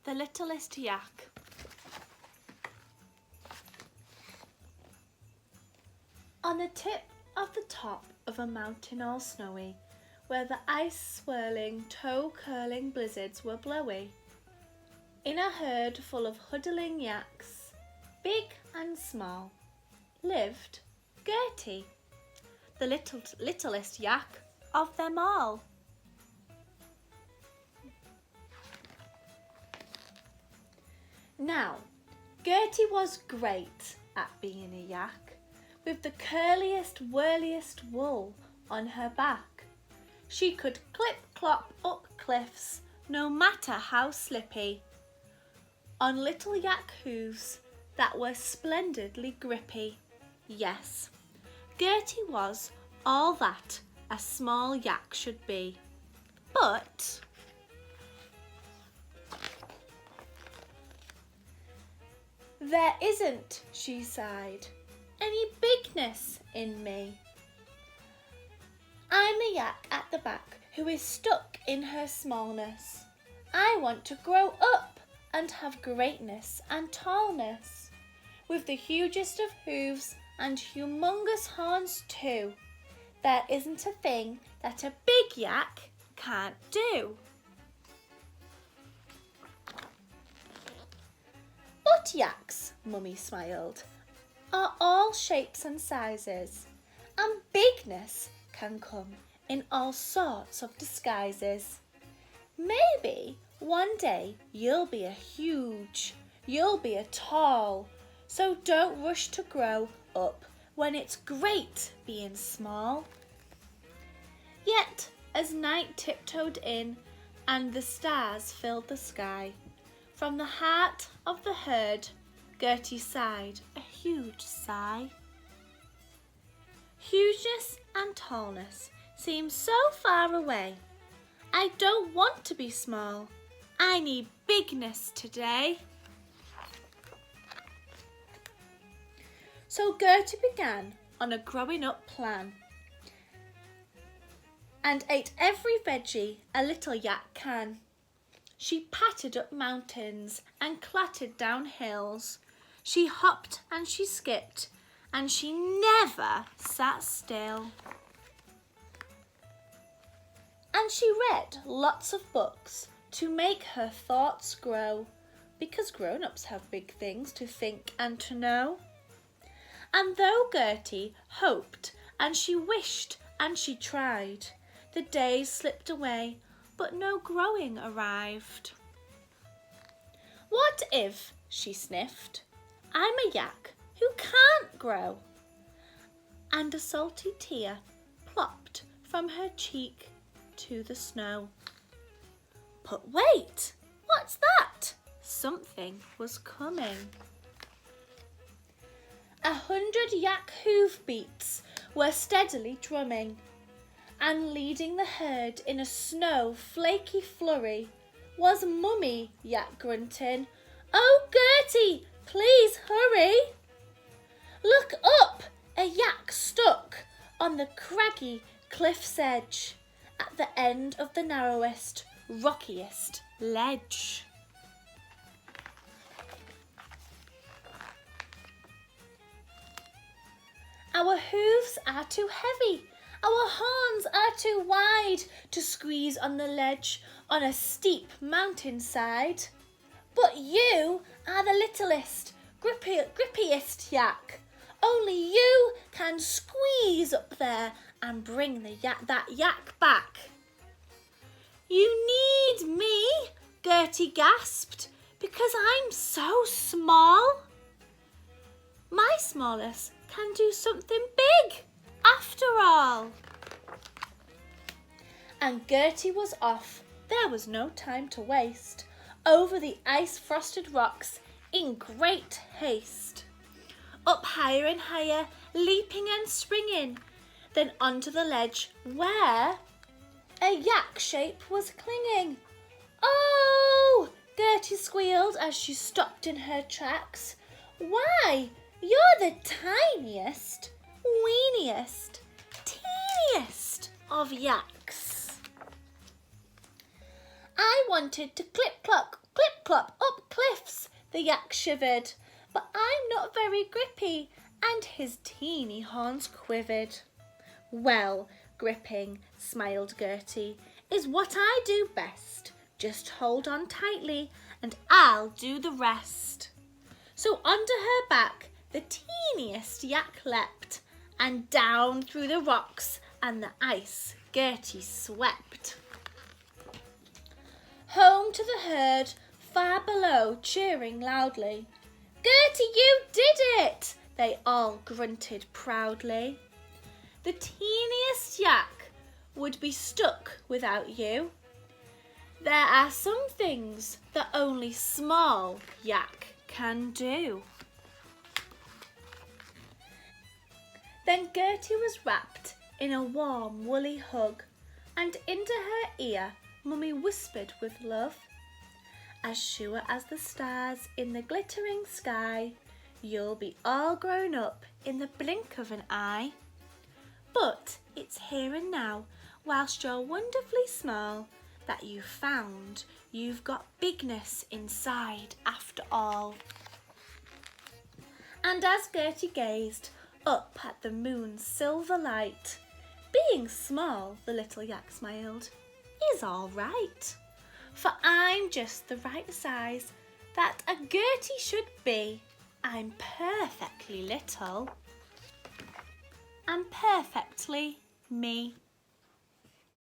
The Littlest Yak. On the tip of the top of a mountain all snowy, where the ice-swirling, toe-curling blizzards were blowy, in a herd full of huddling yaks, big and small, lived Gertie, the littlest yak of them all. Now, Gertie was great at being a yak, with the curliest, whirliest wool on her back. She could clip-clop up cliffs, no matter how slippy, on little yak hooves that were splendidly grippy. Yes, Gertie was all that a small yak should be. But there isn't, she sighed, any bigness in me. I'm a yak at the back who is stuck in her smallness. I want to grow up and have greatness and tallness, with the hugest of hooves and humongous horns too. There isn't a thing that a big yak can't do. But yaks, Mummy smiled, are all shapes and sizes, and bigness can come in all sorts of disguises. Maybe one day you'll be a huge, you'll be a tall, so don't rush to grow up when it's great being small. Yet, as night tiptoed in and the stars filled the sky, from the heart of the herd, Gertie sighed a huge sigh. Hugeness and tallness seem so far away. I don't want to be small. I need bigness today. So Gertie began on a growing up plan and ate every veggie a little yak can. She pattered up mountains and clattered down hills. She hopped and she skipped, and she never sat still. And she read lots of books to make her thoughts grow, because grown-ups have big things to think and to know. And though Gertie hoped and she wished and she tried, the days slipped away, but no growing arrived. What if, she sniffed, I'm a yak who can't grow? And a salty tear plopped from her cheek to the snow. But wait, what's that? Something was coming. 100 yak hoof beats were steadily drumming, and leading the herd in a snow flaky flurry was Mummy Yak grunting, "Oh Gertie, please hurry! Look up, a yak stuck on the craggy cliff's edge at the end of the narrowest, rockiest ledge." Our hooves are too heavy, our horns are too wide to squeeze on the ledge on a steep mountainside. But you are the littlest, grippiest yak. Only you can squeeze up there and bring that yak back. You need me, Gertie gasped, because I'm so small. My smallness can do something big after all. And Gertie was off. There was no time to waste. Over the ice-frosted rocks in great haste. Up higher and higher, leaping and springing, then onto the ledge where a yak shape was clinging. "Oh!" Gertie squealed as she stopped in her tracks. "Why, you're the tiniest, weeniest, teeniest of yaks." I wanted to clip-clop the yak shivered, but I'm not very grippy, and his teeny horns quivered. Well, gripping, smiled Gertie, is what I do best. Just hold on tightly and I'll do the rest. So onto her back the teeniest yak leapt, and down through the rocks and the ice Gertie swept. Home to the herd, far below, cheering loudly. Gertie, you did it! They all grunted proudly. The teeniest yak would be stuck without you. There are some things that only small yak can do. Then Gertie was wrapped in a warm woolly hug, and into her ear Mummy whispered with love, as sure as the stars in the glittering sky, you'll be all grown up in the blink of an eye. But it's here and now, whilst you're wonderfully small, that you've found you've got bigness inside after all. And as Gertie gazed up at the moon's silver light, being small, the little yak smiled, is all right. For I'm just the right size that a Gertie should be. I'm perfectly little and perfectly me.